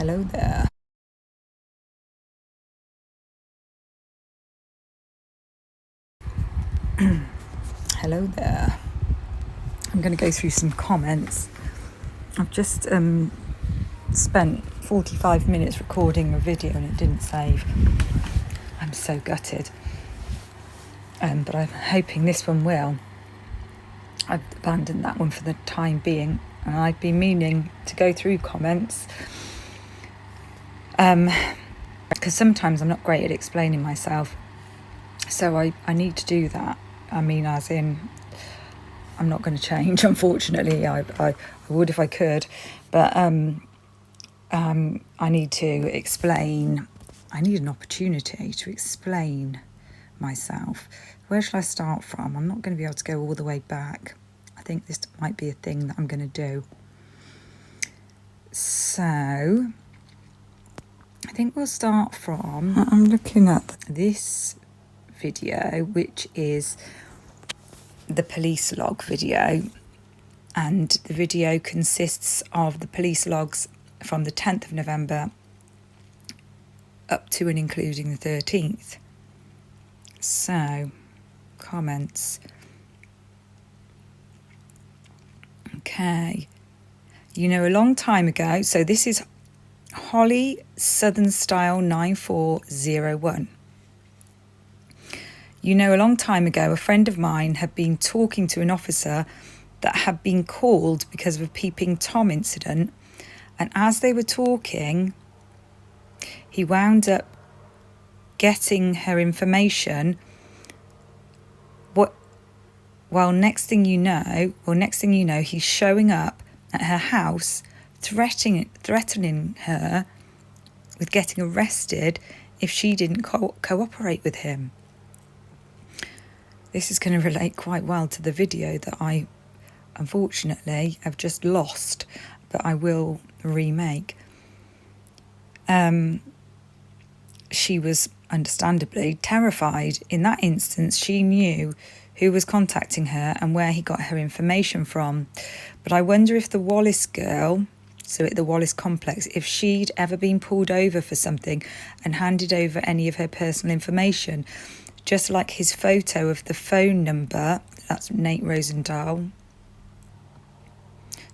Hello there. Hello there. I'm going to go through some comments. I've just spent 45 minutes recording a video and it didn't save. I'm so gutted. But I'm hoping this one will. I've abandoned that one for the time being, and I've been meaning to go through comments because sometimes I'm not great at explaining myself, so I need to do that. I mean, as in, I'm not going to change, unfortunately. I would if I could, but I need to explain. I need an opportunity to explain myself. Where shall I start from? I'm not going to be able to go all the way back. I think this might be a thing that I'm going to do. So I think we'll start from, I'm looking at this video, which is the police log video, and the video consists of the police logs from the 10th of November up to and including the 13th. So, comments. Okay. You know, a long time ago, so this is Holly Southern Style 9401. You know, a long time ago, a friend of mine had been talking to an officer that had been called because of a Peeping Tom incident. And as they were talking, he wound up getting her information. Next thing you know, he's showing up at her house, threatening her with getting arrested if she didn't cooperate with him. This is going to relate quite well to the video that I, unfortunately, have just lost, but I will remake. She was understandably terrified. In that instance, she knew who was contacting her and where he got her information from. But I wonder if the Wallace girl, so at the Wallace complex, if she'd ever been pulled over for something and handed over any of her personal information, just like his photo of the phone number, that's Nate Rosendahl,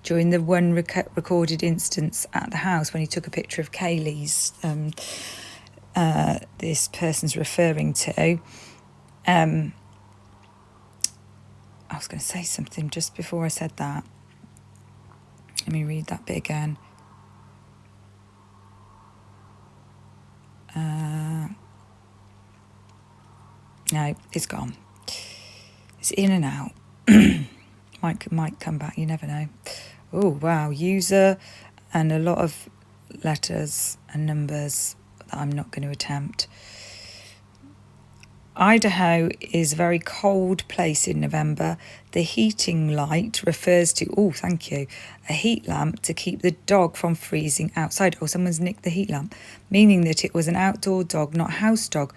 during the one recorded instance at the house when he took a picture of Kaylee's, this person's referring to. I was going to say something just before I said that. Let me read that bit again. No, it's gone. It's in and out. might come back, you never know. Oh, wow. User and a lot of letters and numbers that I'm not going to attempt. Idaho is a very cold place in November. The heating light refers to, a heat lamp to keep the dog from freezing outside. Oh, someone's nicked the heat lamp, meaning that it was an outdoor dog, not house dog.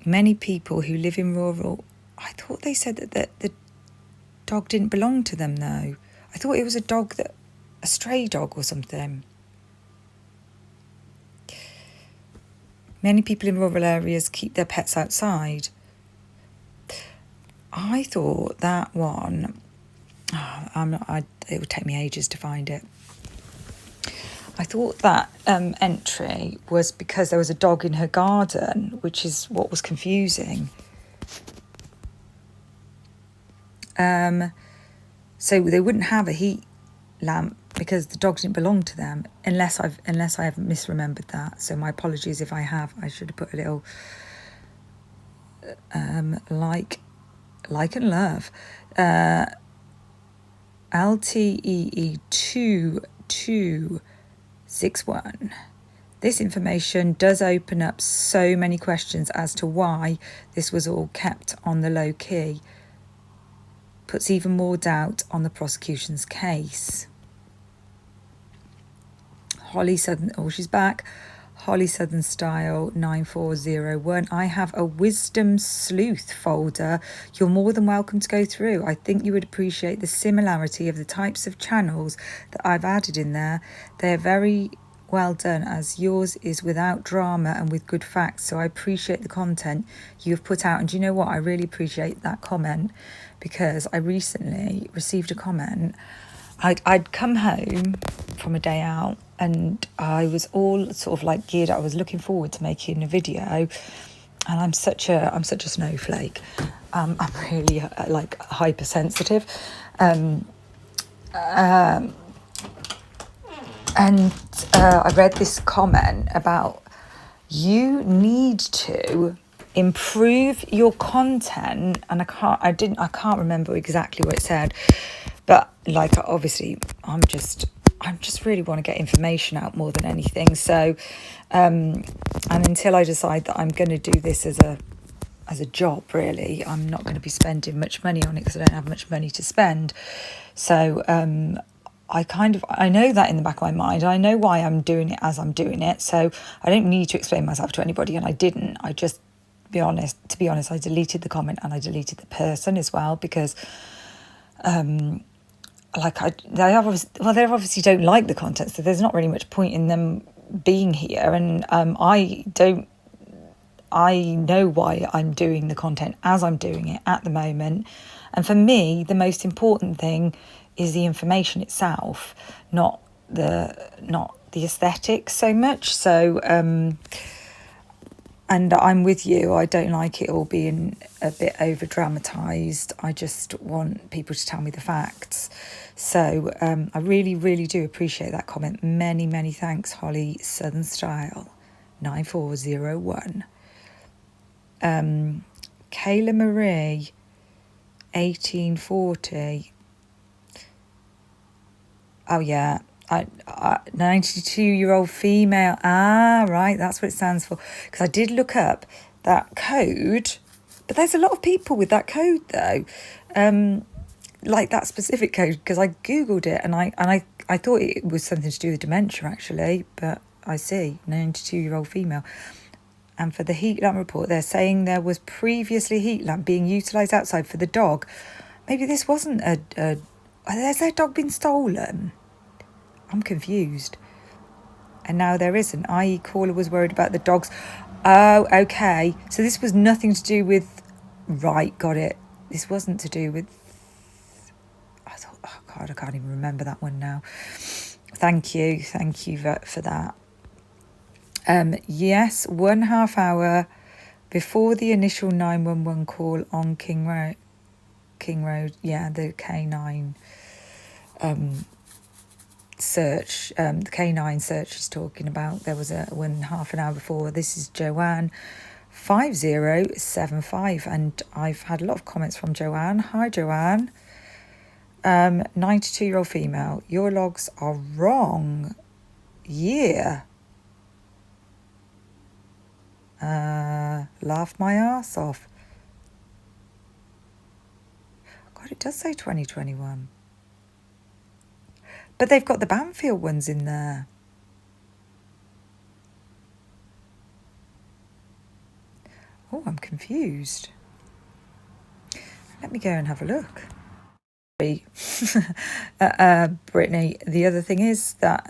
Many people who live in rural, I thought they said that the dog didn't belong to them, though. I thought it was a stray dog or something. Many people in rural areas keep their pets outside. I thought that one, it would take me ages to find it. I thought that entry was because there was a dog in her garden, which is what was confusing. So they wouldn't have a heat lamp because the dog didn't belong to them, unless I haven't misremembered that. So my apologies if I have. I should have put a little like and love. LTEE 2261. This information does open up so many questions as to why this was all kept on the low key. Puts even more doubt on the prosecution's case. Holly Southern, she's back. Holly Southern Style 9401. I have a Wisdom Sleuth folder. You're more than welcome to go through. I think you would appreciate the similarity of the types of channels that I've added in there. They're very well done, as yours is without drama and with good facts. So I appreciate the content you've put out. And do you know what? I really appreciate that comment, because I recently received a comment. I'd come home from a day out and I was all sort of like geared up. I was looking forward to making a video, and I'm such a snowflake. I'm really like hypersensitive. And I read this comment about, you need to improve your content, and I can't remember exactly what it said, but like obviously I'm just really want to get information out more than anything. So and until I decide that I'm going to do this as a job, really, I'm not going to be spending much money on it, because I don't have much money to spend. So I know that in the back of my mind. I know why I'm doing it as I'm doing it. So I don't need to explain myself to anybody, and I didn't. I just, to be honest, I deleted the comment and I deleted the person as well, because they obviously don't like the content, so there's not really much point in them being here. And I know why I'm doing the content as I'm doing it at the moment. And for me, the most important thing is the information itself, not the aesthetics so much. So and I'm with you. I don't like it all being a bit over dramatized. I just want people to tell me the facts. So I really, really do appreciate that comment. Many, many thanks, Holly Southern Style 9401. Kayla Marie 1840. Oh yeah, 92-year-old female. Ah, right, that's what it stands for. Because I did look up that code, but there's a lot of people with that code though, like that specific code. Because I googled it and I thought it was something to do with dementia actually, but I see 92-year-old female. And for the heat lamp report, they're saying there was previously heat lamp being utilised outside for the dog. Maybe this wasn't has their dog been stolen? I'm confused. And now there isn't, i.e. caller was worried about the dogs. Oh, okay. So this was nothing to do with... Right, got it. This wasn't to do with... I thought, oh God, I can't even remember that one now. Thank you for that. Yes, 1.5 hour before the initial 911 call on King Road, yeah, the K9 search, the K9 search is talking about. There was a 1.5 hour before. This is Joanne 5075, and I've had a lot of comments from Joanne. Hi Joanne. 92-year-old female, your logs are wrong. Yeah. Laugh my ass off. God, it does say 2021. But they've got the Banfield ones in there. Oh, I'm confused. Let me go and have a look. Brittany, the other thing is that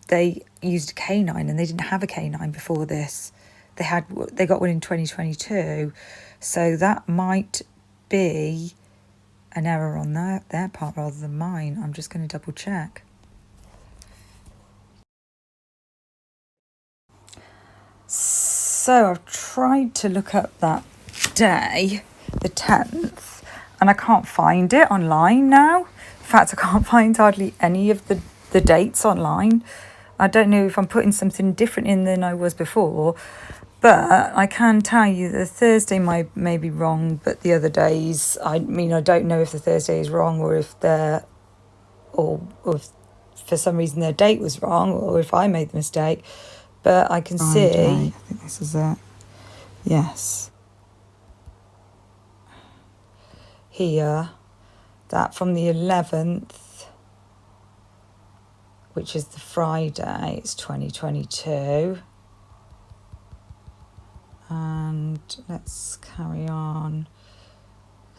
they used a K9 and they didn't have a K9 before this. They got one in 2022, so that might be an error on their part rather than mine. I'm just going to double check. So I've tried to look up that day, the 10th, and I can't find it online now. In fact, I can't find hardly any of the dates online. I don't know if I'm putting something different in than I was before, but I can tell you that Thursday may be wrong, but the other days, I don't know if the Thursday is wrong or if or if for some reason their date was wrong or if I made the mistake. But I can see... I think this is it. Yes. Here, that from the 11th, which is the Friday, it's 2022. And let's carry on.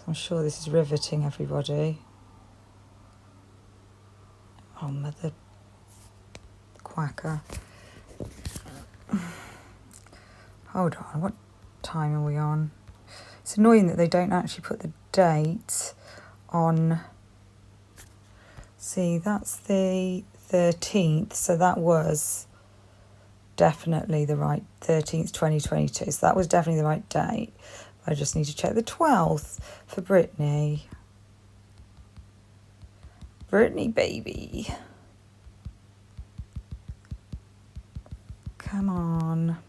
I'm sure this is riveting, everybody. Oh, mother quacker. Hold on, what time are we on? It's annoying that they don't actually put the date on. See, that's the 13th, so that was definitely the right 13th, 2022. So that was definitely the right date. I just need to check the 12th for Brittany. Brittany, baby. Come on.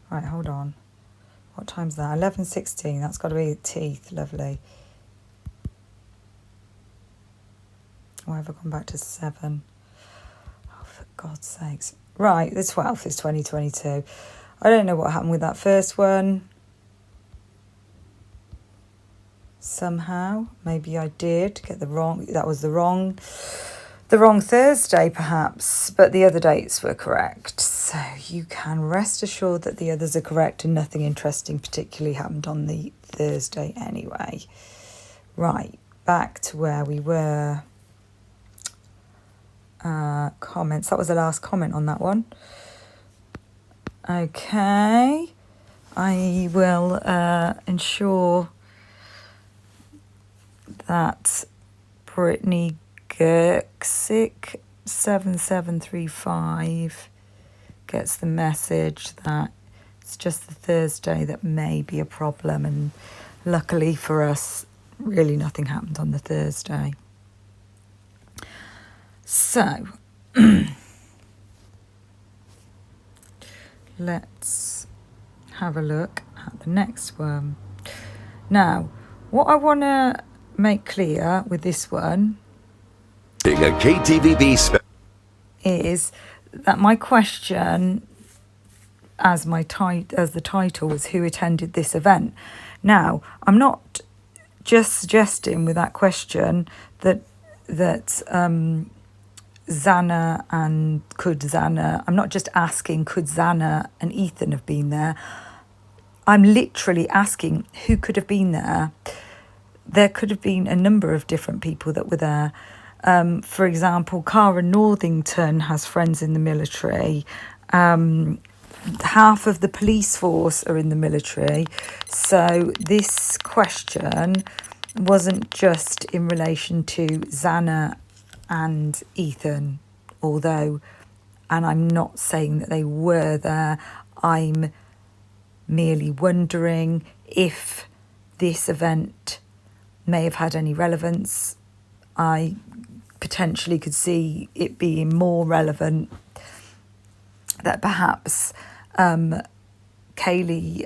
Right, hold on. What time's that? 11:16. That's got to be teeth. Lovely. Why have I gone back to 7? Oh, for God's sakes. Right, the 12th is 2022. I don't know what happened with that first one. Somehow, maybe I did get that was the wrong Thursday perhaps, but the other dates were correct. So you can rest assured that the others are correct and nothing interesting particularly happened on the Thursday anyway. Right, back to where we were. Comments. That was the last comment on that one. Okay. I will ensure that Brittany Gerksick 7735 gets the message that it's just the Thursday that may be a problem, and luckily for us, really nothing happened on the Thursday. So, let's have a look at the next one. Now, what I want to make clear with this one is that my question, as the title, was who attended this event. Now, I'm not just suggesting with that question that Xana and could Xana, I'm not just asking could Xana and Ethan have been there. I'm literally asking who could have been there. There could have been a number of different people that were there. For example, Cara Northington has friends in the military. Half of the police force are in the military. So this question wasn't just in relation to Xana and Ethan, and I'm not saying that they were there. I'm merely wondering if this event may have had any relevance. I potentially could see it being more relevant that perhaps Kaylee,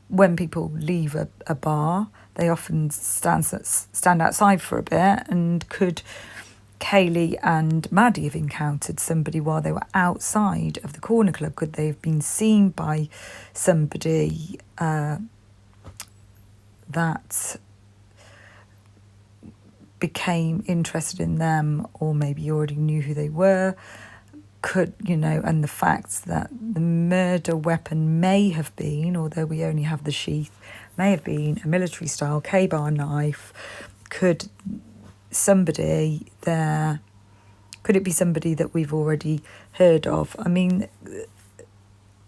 when people leave a bar, they often stand outside for a bit, and could Kaylee and Maddie have encountered somebody while they were outside of the Corner Club? Could they have been seen by somebody that became interested in them, or maybe already knew who they were? And the fact that the murder weapon may have been, although we only have the sheath, may have been a military style K-bar knife. Could it be somebody that we've already heard of? I mean,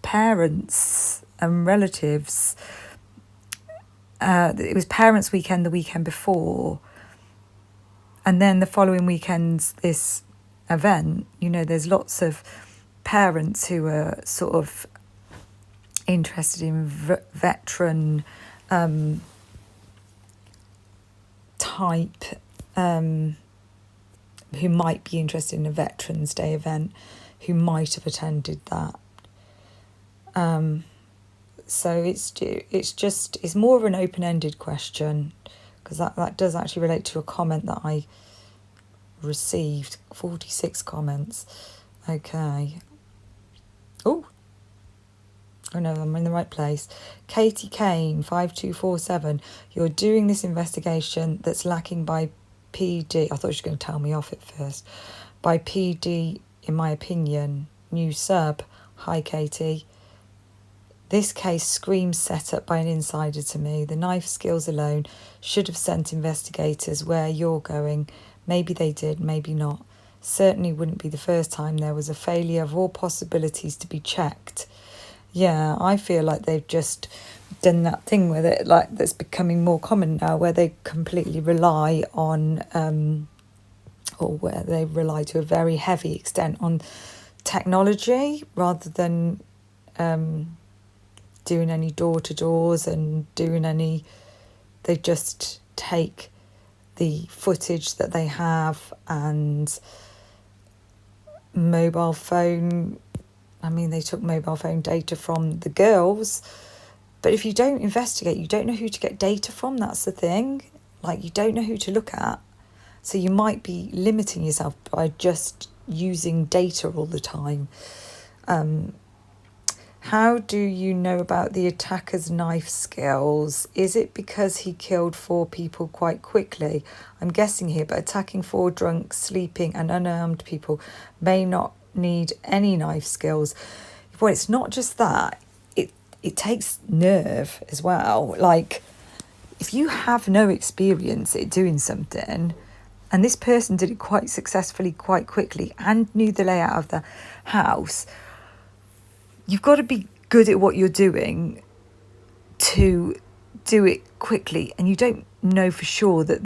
parents and relatives, it was parents' weekend the weekend before, and then the following weekend's this event. There's lots of parents who are sort of interested in veteran type, who might be interested in a Veterans Day event, who might have attended that. So it's more of an open-ended question, because that does actually relate to a comment that I received. 46 comments. Okay. Oh no, I'm in the right place. Katie Kane 5247. You're doing this investigation that's lacking by PD. I thought she was going to tell me off at first. By PD, in my opinion. New sub. Hi, Katie. This case screams set up by an insider to me. The knife skills alone should have sent investigators where you're going. Maybe they did, maybe not. Certainly wouldn't be the first time there was a failure of all possibilities to be checked. Yeah, I feel like they've just done that thing with it, like that's becoming more common now, where they completely rely on, or where they rely to a very heavy extent on technology rather than doing any door-to-doors and doing any. They just take the footage that they have and mobile phone. I mean, they took mobile phone data from the girls, but if you don't investigate, you don't know who to get data from. That's the thing. Like, you don't know who to look at. So you might be limiting yourself by just using data all the time. How do you know about the attacker's knife skills? Is it because he killed 4 people quite quickly? I'm guessing here, but attacking 4 drunk, sleeping and unarmed people may not need any knife skills. Well, it's not just that. It takes nerve as well. Like, if you have no experience at doing something, and this person did it quite successfully, quite quickly, and knew the layout of the house, you've got to be good at what you're doing to do it quickly, and you don't know for sure that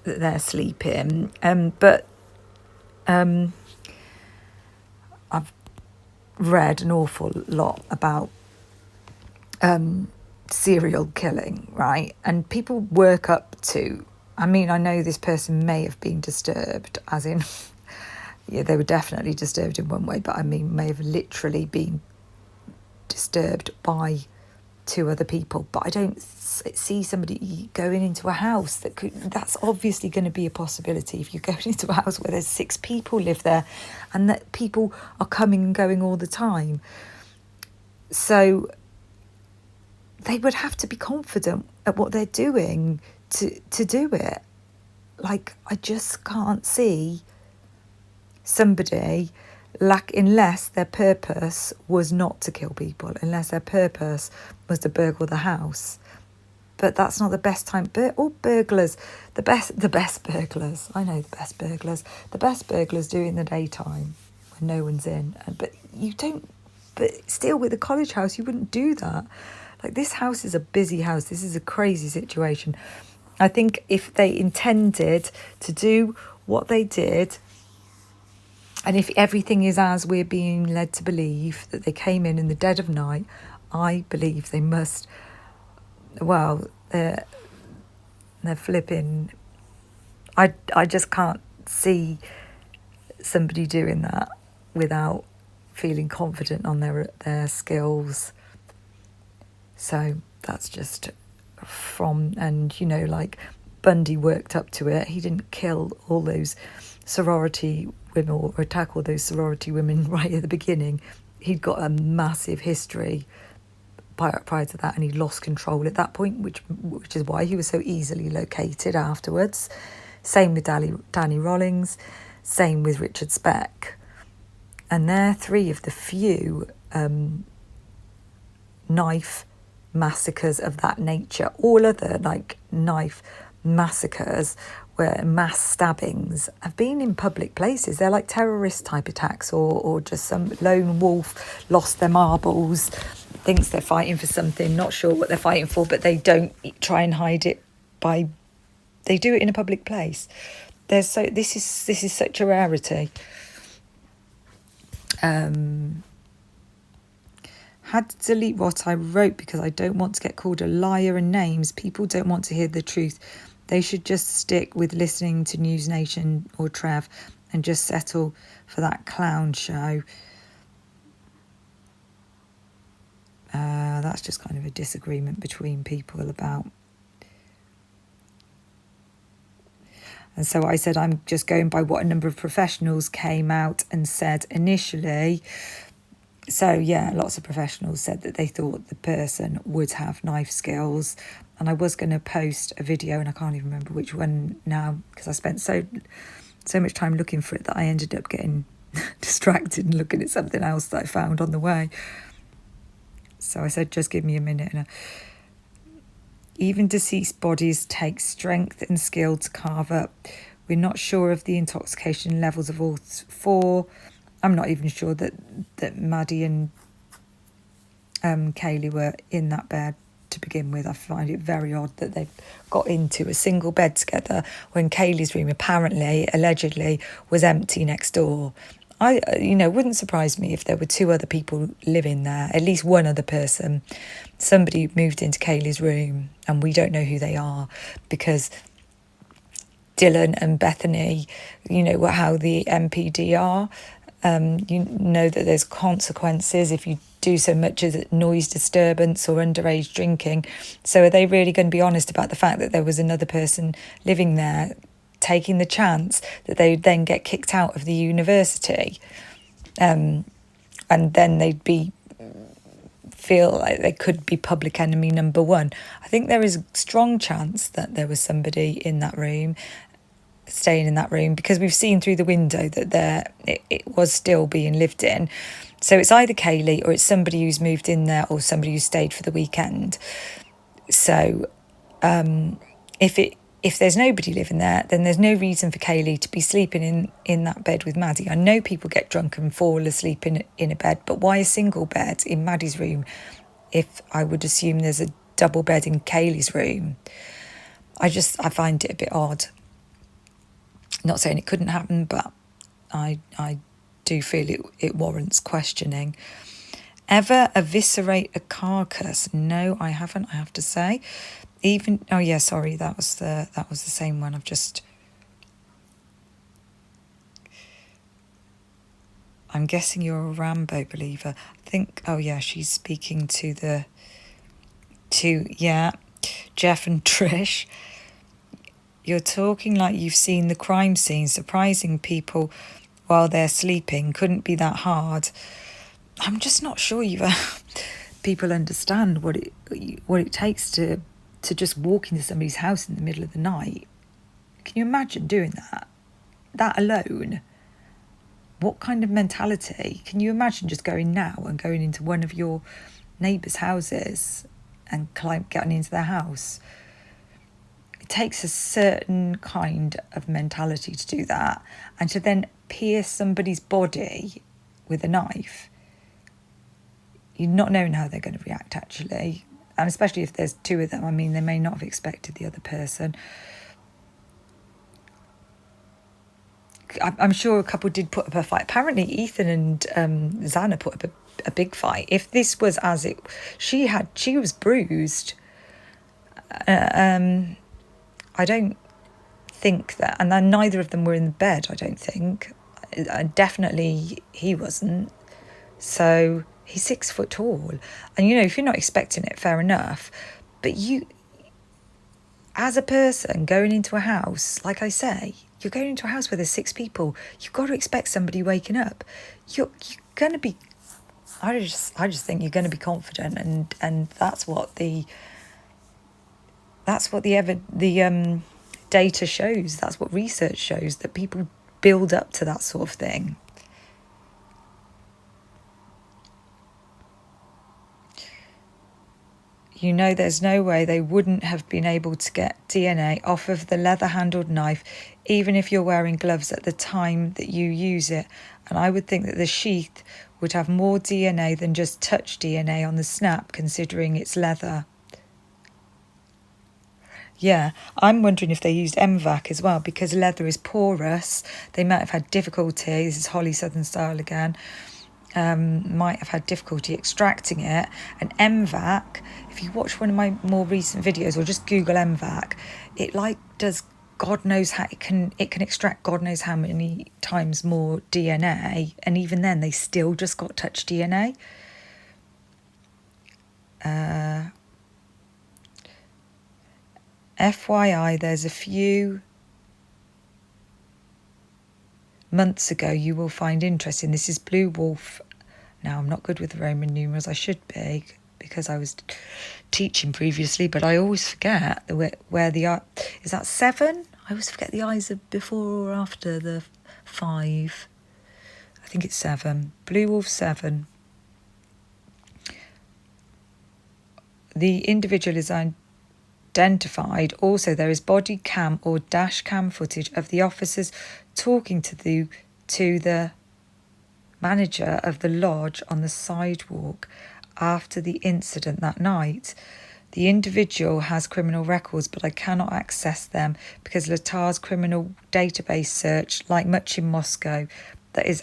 they're sleeping. But I've read an awful lot about serial killing, right? And people work up to. I mean, I know this person may have been disturbed, as in, yeah, they were definitely disturbed in one way, but I mean, may have literally been disturbed by 2 other people. But I don't see somebody going into a house that's obviously going to be a possibility if you're going into a house where there's 6 people live there and that people are coming and going all the time. So they would have to be confident at what they're doing to do it. Like, I just can't see somebody unless their purpose was not to kill people, unless their purpose was to burgle the house. But that's not the best time. All burglars, the best burglars, I know the best burglars. The best burglars do it in the daytime when no one's in. But you don't. But still, with a college house, you wouldn't do that. Like, this house is a busy house. This is a crazy situation. I think if they intended to do what they did, and if everything is as we're being led to believe, that they came in the dead of night, I believe they must. Well, they're flipping. I just can't see somebody doing that without feeling confident on their skills. So that's just and you know, like, Bundy worked up to it. He didn't kill all those sorority women or attack all those sorority women right at the beginning. He'd got a massive history prior to that, and he lost control at that point, which is why he was so easily located afterwards. Same with Danny Rawlings, same with Richard Speck. And they're 3 of the few knife massacres of that nature. All other, like, knife massacres where mass stabbings have been in public places. They're like terrorist type attacks, or just some lone wolf lost their marbles, thinks they're fighting for something, not sure what they're fighting for, but they don't try and hide it they do it in a public place. This is such a rarity. Had to delete what I wrote because I don't want to get called a liar and names. People don't want to hear the truth. They should just stick with listening to News Nation or Trev and just settle for that clown show. That's just kind of a disagreement between people about. And so I said, I'm just going by what a number of professionals came out and said initially. So, yeah, lots of professionals said that they thought the person would have knife skills. And I was going to post a video, and I can't even remember which one now, because I spent so much time looking for it that I ended up getting distracted and looking at something else that I found on the way. So I said, just give me a minute. And even deceased bodies take strength and skill to carve up. We're not sure of the intoxication levels of all 4. I'm not even sure that Maddie and Kaylee were in that bed to begin with. I find it very odd that they've got into a single bed together when Kaylee's room apparently, allegedly, was empty next door. Wouldn't surprise me if there were 2 other people living there, at least one other person. Somebody moved into Kaylee's room and we don't know who they are, because Dylan and Bethany, how the MPD are. That there's consequences if you do so much as noise disturbance or underage drinking. So are they really going to be honest about the fact that there was another person living there, taking the chance that they would then get kicked out of the university, and then they'd feel like they could be public enemy number 1? I think there is a strong chance that there was somebody in that room, staying in that room, because we've seen through the window that it was still being lived in. So it's either Kaylee or it's somebody who's moved in there or somebody who stayed for the weekend. So if there's nobody living there, then there's no reason for Kaylee to be sleeping in that bed with Maddie. I know people get drunk and fall asleep in a bed, but why a single bed in Maddie's room if I would assume there's a double bed in Kaylee's room? I find it a bit odd. Not saying it couldn't happen, but I do feel it warrants questioning. Ever eviscerate a carcass? No, I haven't, I have to say. Sorry, that was the same one. I'm guessing you're a Rambo believer. I think, she's speaking to Jeff and Trish. You're talking like you've seen the crime scene. Surprising people while they're sleeping couldn't be that hard. I'm just not sure people understand what it takes to just walk into somebody's house in the middle of the night. Can you imagine doing that? That alone? What kind of mentality? Can you imagine just going now and going into one of your neighbours' houses and getting into their house? It takes a certain kind of mentality to do that, and to then pierce somebody's body with a knife. You're not knowing how they're going to react, actually. And especially if there's 2 of them. I mean, they may not have expected the other person. I'm sure a couple did put up a fight. Apparently, Ethan and Xana put up a big fight. If this was she was bruised. I don't think that, and then neither of them were in bed, I don't think. Definitely he wasn't. So he's 6 foot tall. And, if you're not expecting it, fair enough. But you, as a person going into a house, like I say, you're going into a house where there's 6 people. You've got to expect somebody waking up. You're going to be, I just think you're going to be confident. And that's what the data shows. That's what research shows, that people build up to that sort of thing. There's no way they wouldn't have been able to get DNA off of the leather-handled knife, even if you're wearing gloves at the time that you use it. And I would think that the sheath would have more DNA than just touch DNA on the snap, considering it's leather. Yeah, I'm wondering if they used MVAC as well, because leather is porous. They might have had difficulty, this is Holly Southern Style again, might have had difficulty extracting it. And MVAC, if you watch one of my more recent videos or just Google MVAC, it does God knows how, it can extract God knows how many times more DNA, and even then they still just got touch DNA. FYI, there's a few months ago you will find interesting. This is Blue Wolf. Now, I'm not good with Roman numerals. I should be, because I was teaching previously, but I always forget where the I... Is that 7? I always forget the I's are before or after the 5. I think it's 7. Blue Wolf 7. The individual is identified. Also, there is body cam or dash cam footage of the officers talking to the manager of the lodge on the sidewalk. after the incident that night. The individual has criminal records, but I cannot access them because Latar's criminal database search, like much in Moscow that is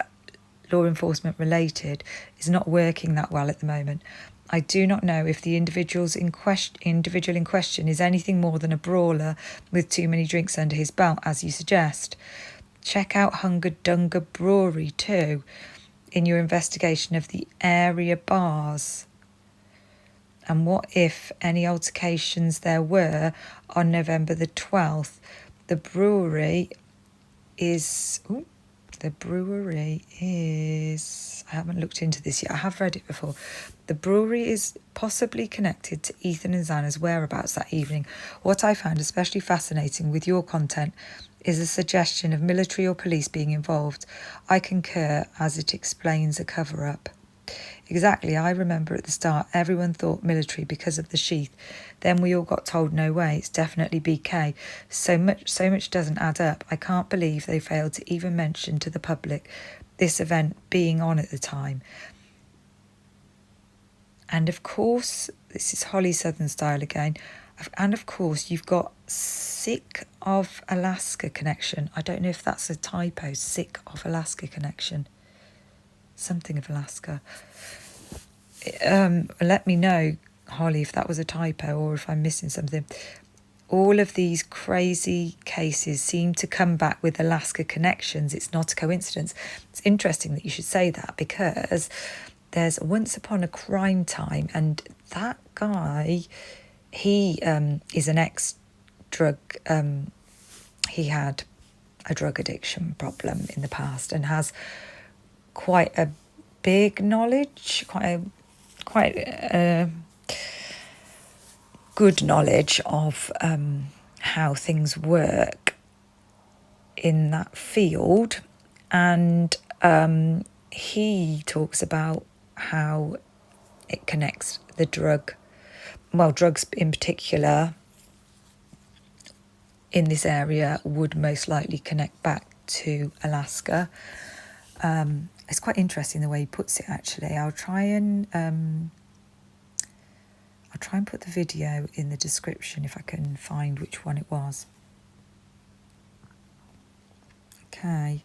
law enforcement related, is not working that well at the moment. I do not know if the individual in question is anything more than a brawler with too many drinks under his belt, as you suggest. Check out Hunger Dunga Brewery too in your investigation of the area bars. And what if any altercations there were on November the 12th? The brewery is... I haven't looked into this yet. I have read it before. The brewery is possibly connected to Ethan and Xana's whereabouts that evening. What I found especially fascinating with your content is a suggestion of military or police being involved. I concur, as it explains a cover-up. Exactly, I remember at the start everyone thought military because of the sheath. Then we all got told no way, it's definitely BK. So much doesn't add up. I can't believe they failed to even mention to the public this event being on at the time. And of course, this is Holly Southern style again. And of course, you've got Sick of Alaska connection. I don't know if that's a typo, Sick of Alaska connection. Something of Alaska. Let me know, Holly, if that was a typo or if I'm missing something. All of these crazy cases seem to come back with Alaska connections. It's not a coincidence. It's interesting that you should say that because there's Once Upon a Crime Time, and that guy, he is an ex-drug. He had a drug addiction problem in the past and has quite a big knowledge, quite a good knowledge of how things work in that field. And he talks about how it connects the drugs in particular in this area would most likely connect back to Alaska. It's quite interesting the way he puts it, actually. I'll try and put the video in the description if I can find which one it was. Okay.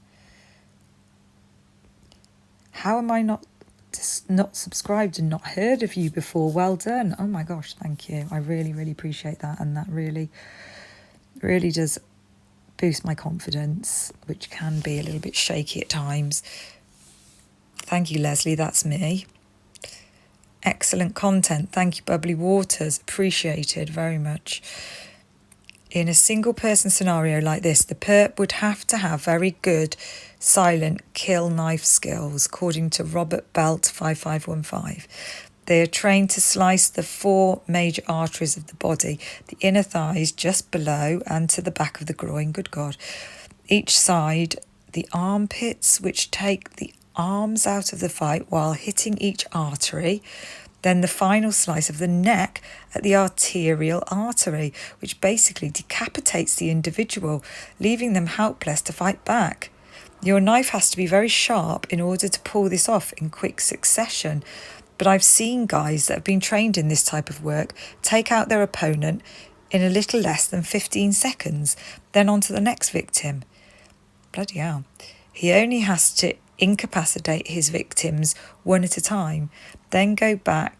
How am I not subscribed and not heard of you before? Well done. Oh my gosh, thank you. I really, really appreciate that. And that really, really does boost my confidence, which can be a little bit shaky at times. Thank you, Leslie. That's me. Excellent content. Thank you, Bubbly Waters. Appreciated very much. In a single person scenario like this, the perp would have to have very good silent kill knife skills, according to Robert Belt 5515. They are trained to slice the 4 major arteries of the body, the inner thighs just below and to the back of the groin, good God. Each side, the armpits, which take the arms out of the fight while hitting each artery. Then the final slice of the neck at the arterial artery, which basically decapitates the individual, leaving them helpless to fight back. Your knife has to be very sharp in order to pull this off in quick succession. But I've seen guys that have been trained in this type of work take out their opponent in a little less than 15 seconds, then on to the next victim. Bloody hell. He only has to incapacitate his victims one at a time, then go back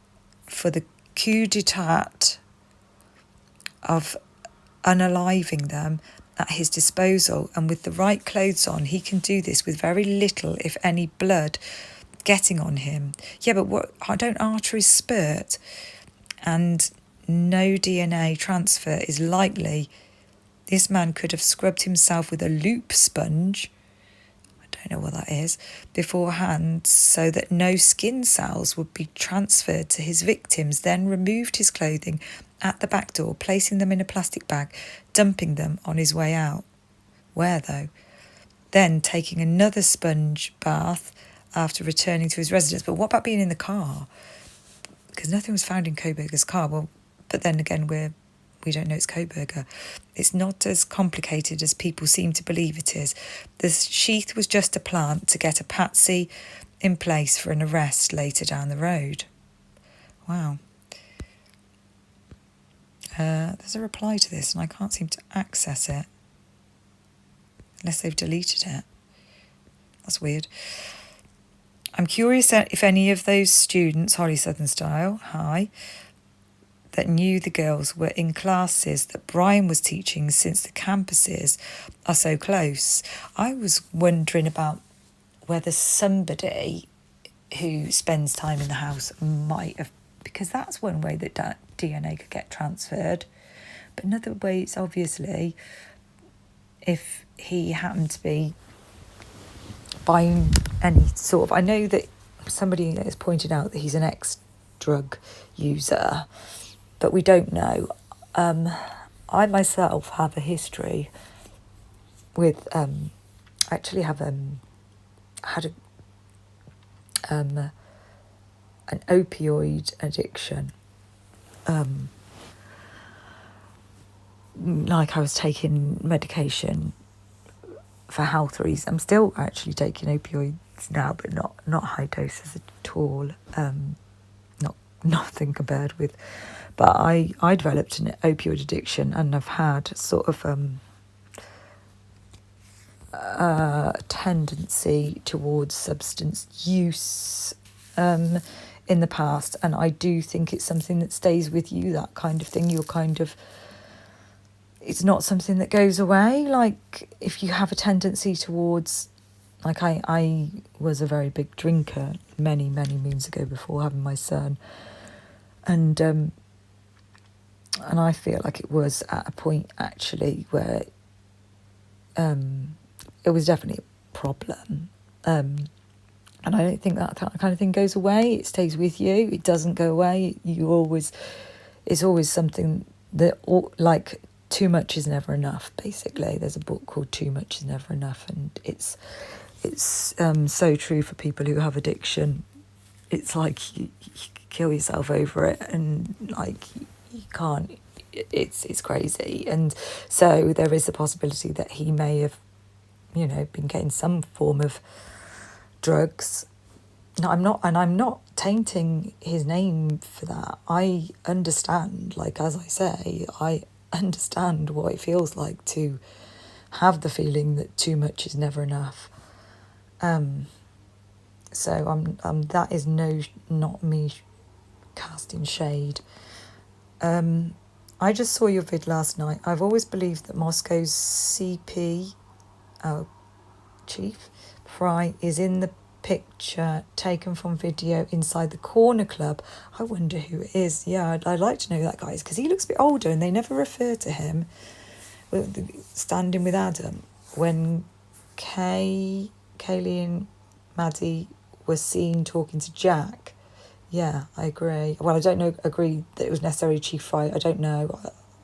for the coup d'etat of unaliving them at his disposal. And with the right clothes on, he can do this with very little, if any, blood getting on him. Yeah, but don't arteries spurt? And no DNA transfer is likely. This man could have scrubbed himself with a loop sponge, I don't know what that is, beforehand, so that no skin cells would be transferred to his victims, then removed his clothing at the back door, placing them in a plastic bag, dumping them on his way out. Where, though? Then taking another sponge bath after returning to his residence. But what about being in the car? Because nothing was found in Koberger's car. Well, but then again, we don't know it's Koberger. It's not as complicated as people seem to believe it is. The sheath was just a plant to get a patsy in place for an arrest later down the road. Wow. There's a reply to this and I can't seem to access it. Unless they've deleted it. That's weird. I'm curious if any of those students, Holly Southern Style, hi, that knew the girls were in classes that Brian was teaching since the campuses are so close. I was wondering about whether somebody who spends time in the house might have, because that's one way that DNA could get transferred. But another way is obviously if he happened to be buying any sort of... I know that somebody has pointed out that he's an ex-drug user, but we don't know. I myself have a history with... actually have had an opioid addiction. Like I was taking medication for health reasons. I'm still actually taking opioids now, but not high doses at all. Nothing compared with. But I developed an opioid addiction, and I've had sort of a tendency towards substance use in the past, and I do think it's something that stays with you. That kind of thing. You're kind of... It's not something that goes away. Like if you have a tendency towards, like I was a very big drinker many moons ago before having my son, and I feel like it was at a point actually where it was definitely a problem, and I don't think that kind of thing goes away. It stays with you. It doesn't go away. It's always something that like. Too much is never enough, basically. There's a book called Too Much Is Never Enough, and it's so true for people who have addiction. It's like you kill yourself over it, and like you can't... It's crazy. And so there is the possibility that he may have, been getting some form of drugs. No, I'm not tainting his name for that. I understand, like, as I say, I understand what it feels like to have the feeling that too much is never enough. So that is not me casting shade. I just saw your vid last night. I've always believed that Moscow's CP, Chief Fry, is in the picture taken from video inside the Corner Club. I wonder who it is. Yeah, I'd like to know who that guy is, because he looks a bit older and they never refer to him standing with Adam when Kaylee and Maddie were seen talking to Jack. Yeah, I agree. Well, I don't agree that it was necessarily Chief Fry. I don't know.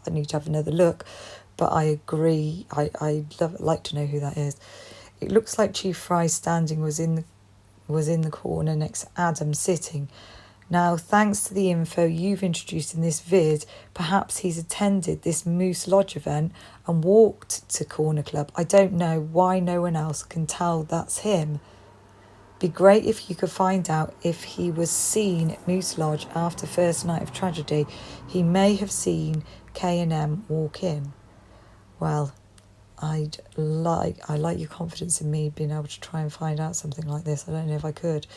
I need to have another look, but I agree. I'd like to know who that is. It looks like Chief Fry's standing was in the corner next to Adam sitting. Now, thanks to the info you've introduced in this vid, perhaps he's attended this Moose Lodge event and walked to Corner Club. I don't know why no one else can tell that's him. Be great if you could find out if he was seen at Moose Lodge after first night of tragedy. He may have seen K&M walk in. Well, I like your confidence in me being able to try and find out something like this. I don't know if I could,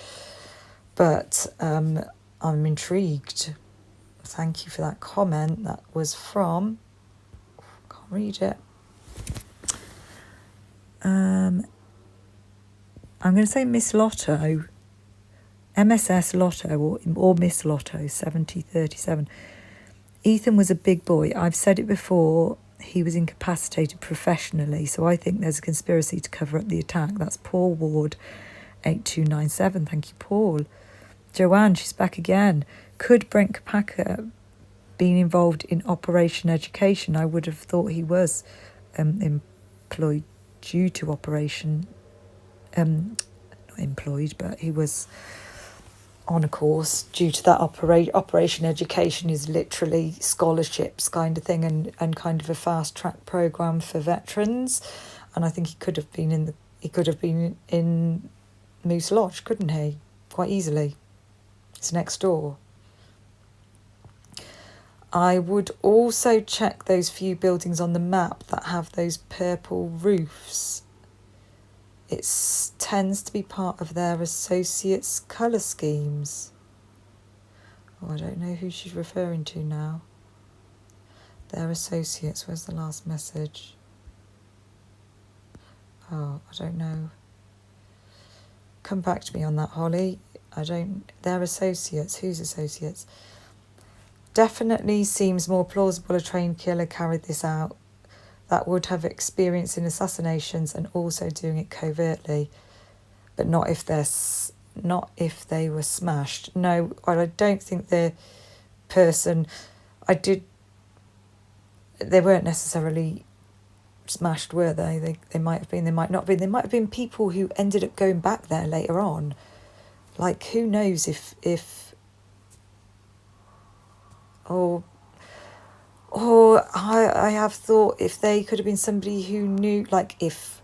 but I'm intrigued. Thank you for that comment. That was from... can't read it. I'm going to say Miss Lotto, MSS Lotto, or Miss Lotto, 7037. Ethan was a big boy. I've said it before. He was incapacitated professionally, so I think there's a conspiracy to cover up the attack. That's Paul Ward, 8297. Thank you, Paul. Joanne, she's back again. Could Brent Kopacka been involved in Operation Education? I would have thought he was employed due to Operation... not employed, but he was on a course due to that Operation Education is literally scholarships kind of thing, and kind of a fast track program for veterans. And I think he could have been in Moose Lodge, couldn't he? Quite easily. It's next door. I would also check those few buildings on the map that have those purple roofs. It tends to be part of their associates' colour schemes. Oh, I don't know who she's referring to now. Their associates, where's the last message? Oh, I don't know. Come back to me on that, Holly. Their associates, whose associates? Definitely seems more plausible a trained killer carried this out that would have experience in assassinations and also doing it covertly, but not if they were smashed. No, I don't think the person they weren't necessarily smashed, were they? They might have been, they might not have been. They might have been people who ended up going back there later on. Like, who knows if I have thought if they could have been somebody who knew, like if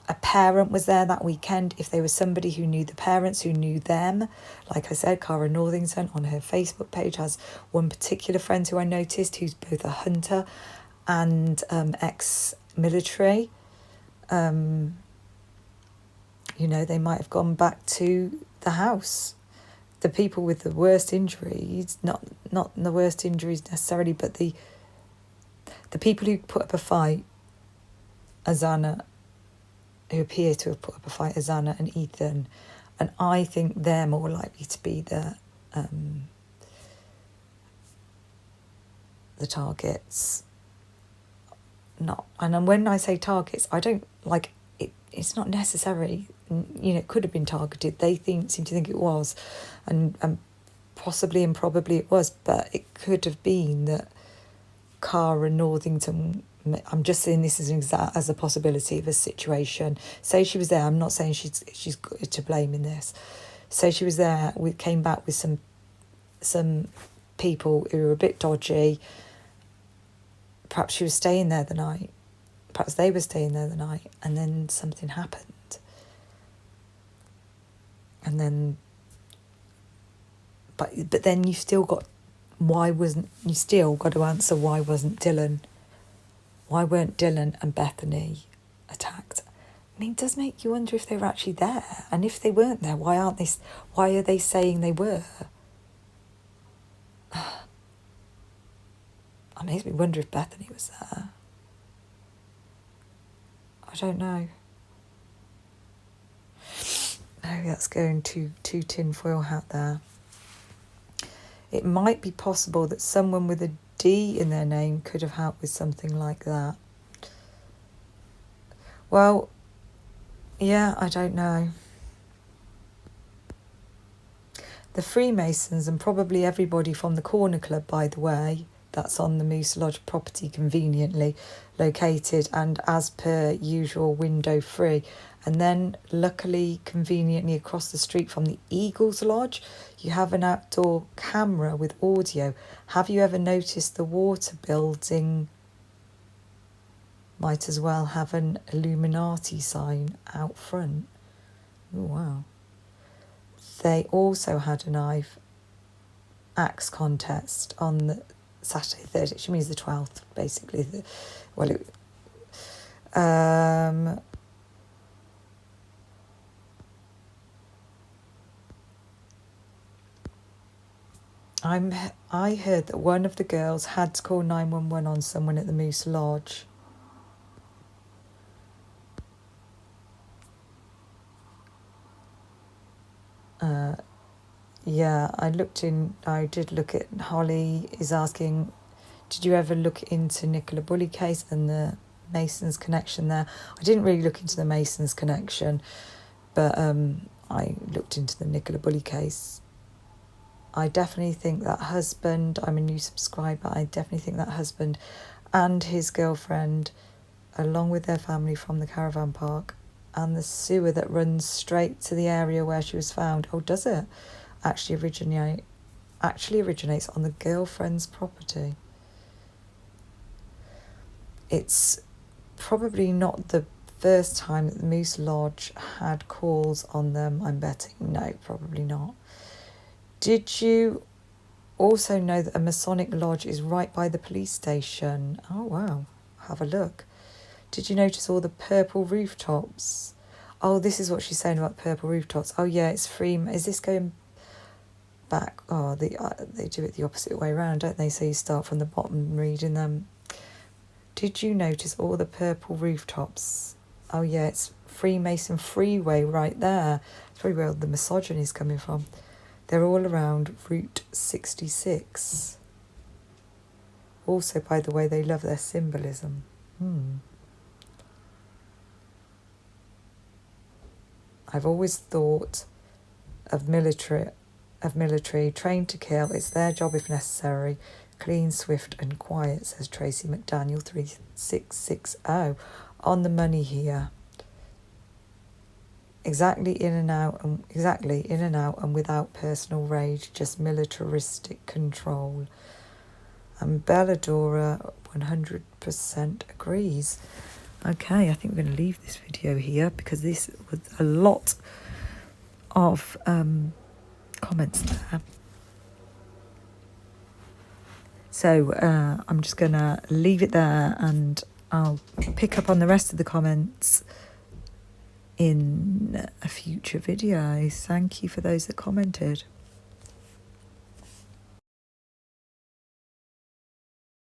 a parent was there that weekend, if they were somebody who knew the parents, who knew them. Like I said, Cara Northington on her Facebook page has one particular friend who I noticed who's both a hunter and ex-military. They might have gone back to the house. The people with the worst injuries, not the worst injuries necessarily, but the people who put up a fight, who appear to have put up a fight, Azana and Ethan, and I think they're more likely to be the targets. And when I say targets, I don't like it. It's not necessary. It could have been targeted. They seem to think it was, and possibly and probably it was, but it could have been that Cara Northington. I'm just saying this as a possibility of a situation. Say she was there. I'm not saying she's to blame in this. Say she was there. We came back with some people who were a bit dodgy. Perhaps she was staying there the night. Perhaps they were staying there the night, and then something happened. And then, but then you still got to answer why wasn't Dylan? Why weren't Dylan and Bethany attacked? I mean, it does make you wonder if they were actually there. And if they weren't there, why are they saying they were? It makes me wonder if Bethany was there. I don't know. Maybe that's going too tinfoil hat there. It might be possible that someone with a D in their name could have helped with something like that. Well, yeah, I don't know. The Freemasons, and probably everybody from the Corner Club, by the way, that's on the Moose Lodge property, conveniently located and as per usual window free. And then luckily, conveniently across the street from the Eagles Lodge, you have an outdoor camera with audio. Have you ever noticed the water building might as well have an Illuminati sign out front? Oh, wow. They also had an axe contest on the Saturday 3rd, which means the 12th, basically. I heard that one of the girls had to call 911 on someone at the Moose Lodge. Yeah, I did look at, Holly is asking, did you ever look into Nicola Bulley case and the Masons connection there? I didn't really look into the Masons connection, but I looked into the Nicola Bulley case. I definitely think that husband, I'm a new subscriber, I definitely think that husband and his girlfriend, along with their family from the caravan park and the sewer that runs straight to the area where she was found, does it? Actually originates on the girlfriend's property. It's probably not the first time that the Moose Lodge had calls on them, I'm betting. No, probably not. Did you Also know that a Masonic lodge is right by the police station. Oh, wow. Have a look. Did you notice all the purple rooftops? Oh, this is what she's saying about purple rooftops. Oh, yeah, it's free. Is this going back? Oh, they do it the opposite way around, don't they? So you start from the bottom reading them. Did you notice all the purple rooftops? Oh, yeah, it's Freemason Freeway right there. It's probably where the misogyny is coming from. They're all around Route 66. Also, by the way, they love their symbolism. I've always thought of military trained to kill. It's their job if necessary. Clean, swift and quiet, says Tracy McDaniel 3660. On the money here. Exactly in and out and without personal rage, just militaristic control. And Belladora 100% agrees. Okay, I think we're going to leave this video here because this was a lot of comments there. So I'm just going to leave it there and I'll pick up on the rest of the comments in a future video. Thank you for those that commented.